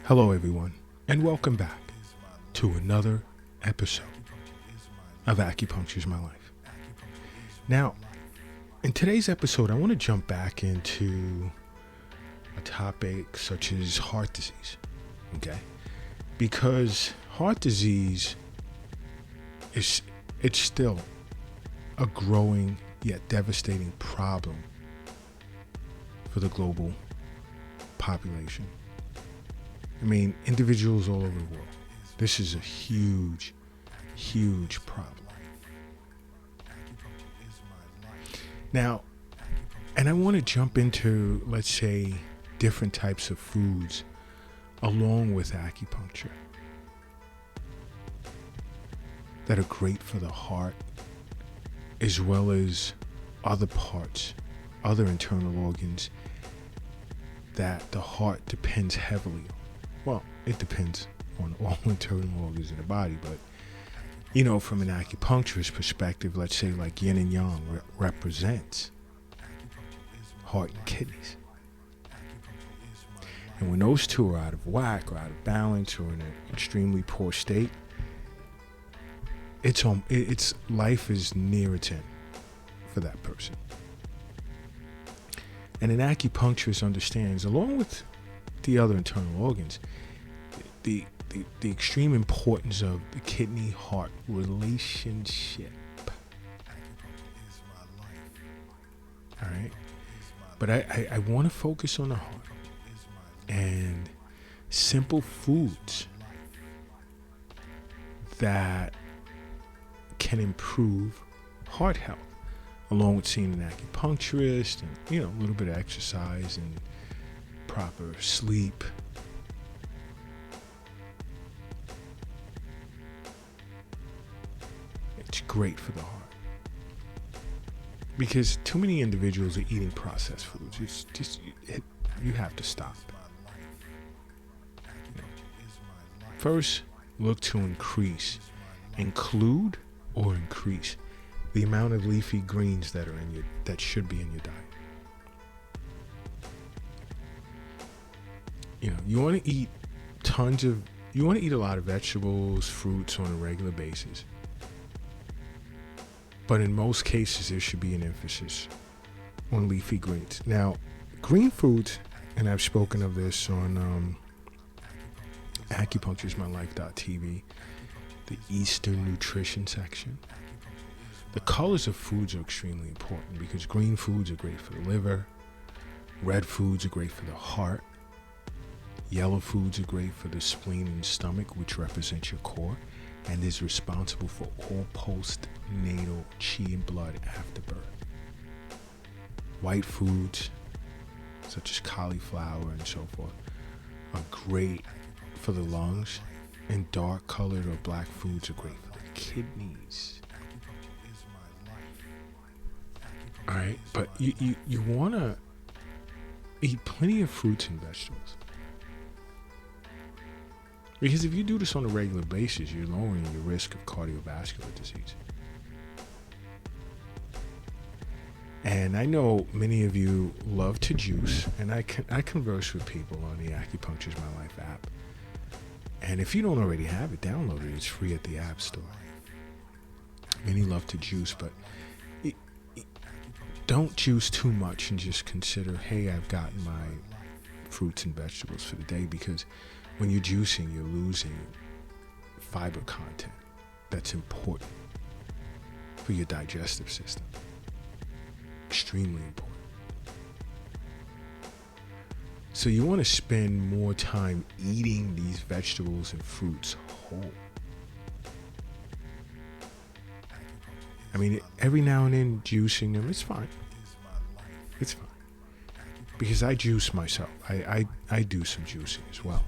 Hello, everyone, and welcome back to another episode of Acupuncture is My Life. Now, in today's episode, I want to jump back into a topic such as heart disease, okay? Because heart disease it's still a growing yet devastating problem for the global population. I mean, individuals all over the world. This is a huge, huge problem. Now, and I want to jump into, let's say, different types of foods along with acupuncture that are great for the heart, as well as other parts, other internal organs that the heart depends heavily on. Well, it depends on all internal organs in the body, but, you know, from an acupuncturist perspective, let's say like yin and yang represents heart and kidneys. And when those two are out of whack or out of balance or in an extremely poor state, it's life is near its end for that person. And an acupuncturist understands, along with the other internal organs, the extreme importance of the kidney-heart relationship. All right? But I want to focus on the heart and simple foods that can improve heart health, along with seeing an acupuncturist and, you know, a little bit of exercise and proper sleep. It's great for the heart. Because too many individuals are eating processed foods. You have to stop. First, look to include or increase the amount of leafy greens that should be in your diet. You know, you want to eat a lot of vegetables, fruits on a regular basis. But in most cases, there should be an emphasis on leafy greens. Now, green foods, and I've spoken of this on acupunctureismylife.tv, the Eastern nutrition section. The colors of foods are extremely important because green foods are great for the liver, red foods are great for the heart, yellow foods are great for the spleen and stomach, which represents your core and is responsible for all postnatal chi and blood after birth. White foods, such as cauliflower and so forth, are great for the lungs, and dark colored or black foods are great for the kidneys. All right, but you want to eat plenty of fruits and vegetables. Because if you do this on a regular basis, you're lowering your risk of cardiovascular disease. And I know many of you love to juice, and I converse with people on the Acupuncture is My Life app. And if you don't already have it, download it. It's free at the App Store. Many love to juice, but don't juice too much and just consider, hey, I've gotten my fruits and vegetables for the day, because when you're juicing, you're losing fiber content that's important for your digestive system. Extremely important. So you want to spend more time eating these vegetables and fruits whole. I mean, every now and then juicing them, it's fine. It's fine. Because I juice myself. I do some juicing as well.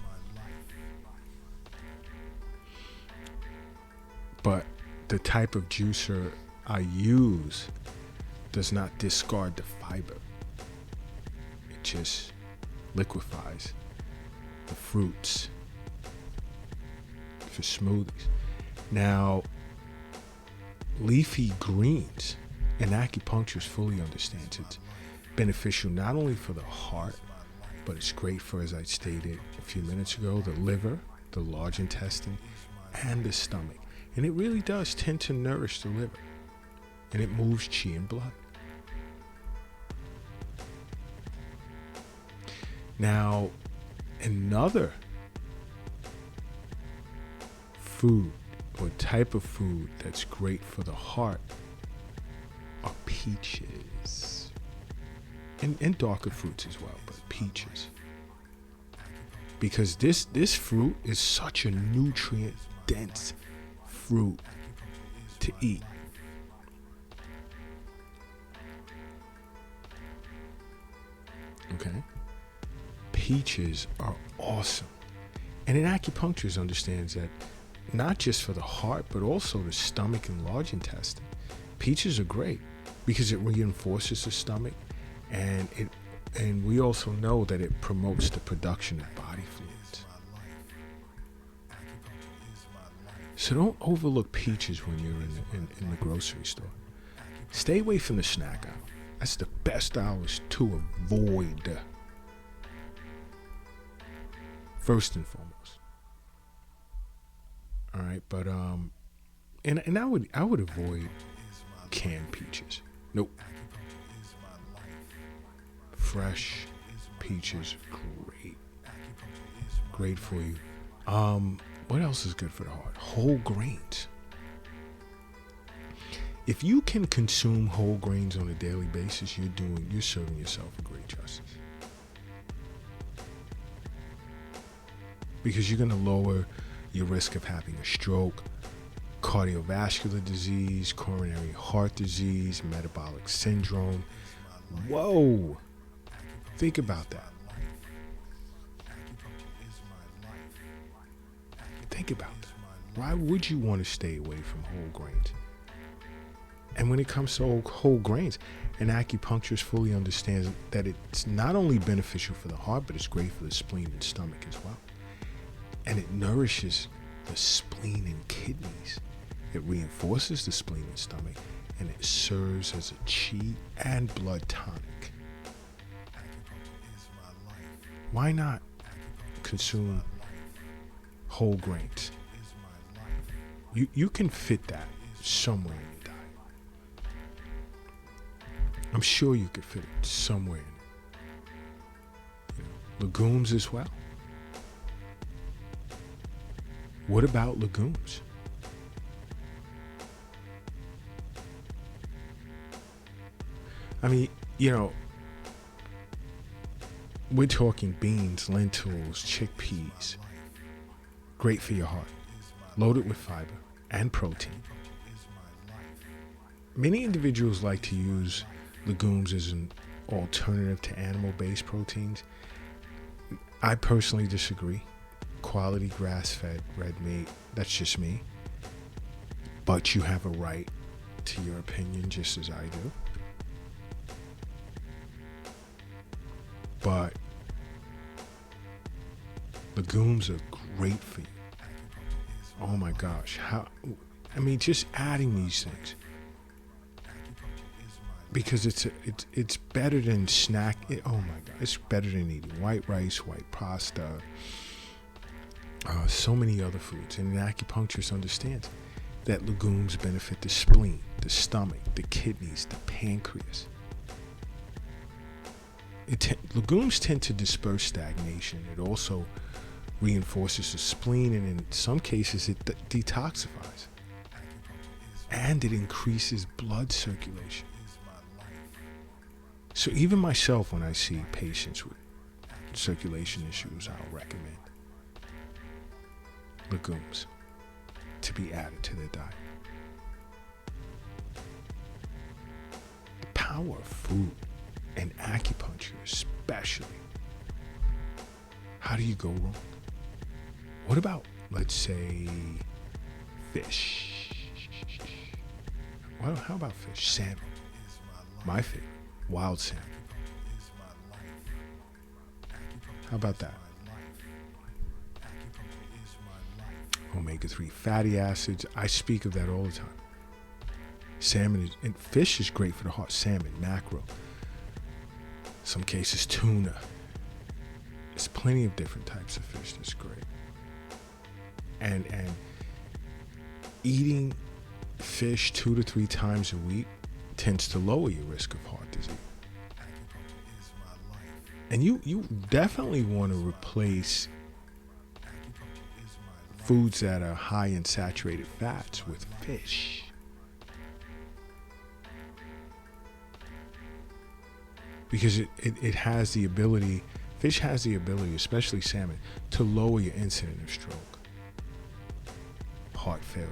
But the type of juicer I use does not discard the fiber. It just liquefies the fruits for smoothies. Now, leafy greens, and acupuncturist fully understands it's beneficial not only for the heart, but it's great for, as I stated a few minutes ago, the liver, the large intestine, and the stomach. And it really does tend to nourish the liver, and it moves chi and blood. Now, another food or type of food that's great for the heart are peaches. And darker fruits as well, but peaches. Because this fruit is such a nutrient-dense fruit to eat. Okay? Peaches are awesome. And in acupuncture understands that not just for the heart, but also the stomach and large intestine. Peaches are great because it reinforces the stomach, and we also know that it promotes the production of body fluids. So don't overlook peaches when you're in the grocery store. Stay away from the snack aisle. That's the best hours to avoid. First and foremost. All right, but and I would avoid canned peaches. Nope. Fresh peaches, great for you. What else is good for the heart? Whole grains. If you can consume whole grains on a daily basis, you're serving yourself a great justice. Because you're going to lower your risk of having a stroke, cardiovascular disease, coronary heart disease, metabolic syndrome. Whoa! Think about that. Think about that. Why would you want to stay away from whole grains? And when it comes to whole grains, an acupuncturist fully understands that it's not only beneficial for the heart, but it's great for the spleen and stomach as well. And it nourishes the spleen and kidneys. It reinforces the spleen and stomach, and it serves as a chi and blood tonic. Why not consume whole grains? You can fit that somewhere in your diet. I'm sure you could fit it somewhere in it. Legumes as well. What about legumes? I mean, we're talking beans, lentils, chickpeas. Great for your heart. Loaded with fiber and protein. Many individuals like to use legumes as an alternative to animal-based proteins. I personally disagree. Quality grass-fed red meat, that's just me. But you have a right to your opinion, just as I do. But legumes are great for you. Oh my gosh, just adding these things. Because it's better than oh my God, it's better than eating white rice, white pasta, so many other foods. And an acupuncturist understands that legumes benefit the spleen, the stomach, the kidneys, the pancreas. Legumes tend to disperse stagnation. It also reinforces the spleen, and in some cases it detoxifies. And it increases blood circulation. So even myself, when I see patients with circulation issues, I'll recommend legumes to be added to their diet. The power of food and acupuncture especially. How do you go wrong? What about, let's say, fish? Well, how about fish? Salmon. My favorite. Wild salmon. How about that? Omega-3 fatty acids. I speak of that all the time. Salmon and fish is great for the heart. Salmon, mackerel. Some cases tuna. There's plenty of different types of fish that's great. And eating fish 2 to 3 times a week tends to lower your risk of heart disease. And you definitely want to replace foods that are high in saturated fats with fish. Because it has the ability, fish has the ability, especially salmon, to lower your incidence of stroke, heart failure.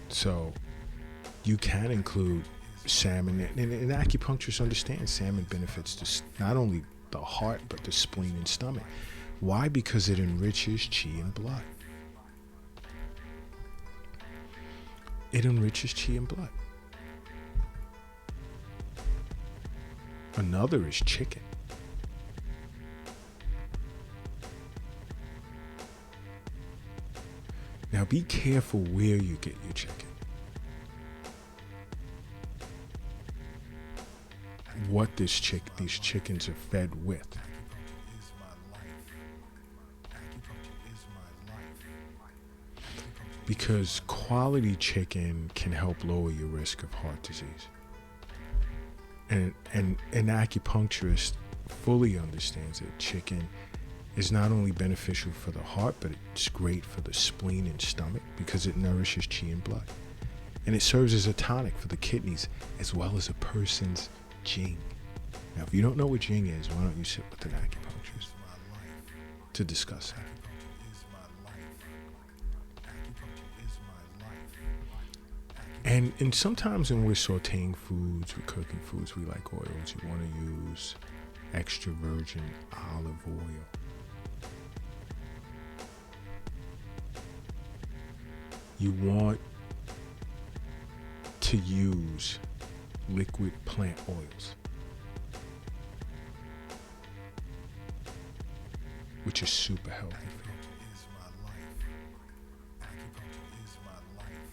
So you can include salmon, and acupuncturists understand salmon benefits to not only the heart, but the spleen and stomach. Why? Because it enriches qi and blood. It enriches qi and blood. Another is chicken. Now be careful where you get your chicken. What these chickens are fed with. Because quality chicken can help lower your risk of heart disease. And an acupuncturist fully understands that chicken is not only beneficial for the heart, but it's great for the spleen and stomach because it nourishes qi and blood. And it serves as a tonic for the kidneys as well as a person's Jing. Now, if you don't know what Jing is, why don't you sit with an acupuncturist to discuss that? And sometimes when we're sauteing foods, we're cooking foods, we like oils. You want to use extra virgin olive oil. You want to use liquid plant oils, which is super healthy for you.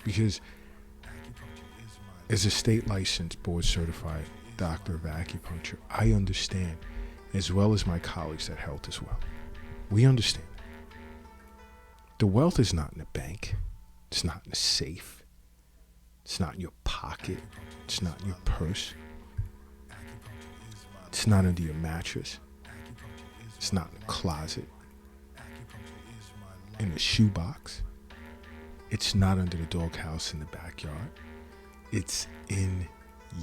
Because as a state licensed, board certified doctor of acupuncture, I understand, as well as my colleagues at Health as well. We understand. The wealth is not in the bank. It's not in the safe. It's not in your pocket. It's not in your purse. It's not under your mattress. It's not in the closet. In the shoebox. It's not under the doghouse in the backyard. It's in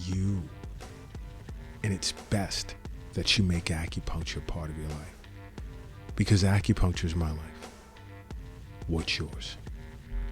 you. And it's best that you make acupuncture part of your life. Because acupuncture is my life. What's yours?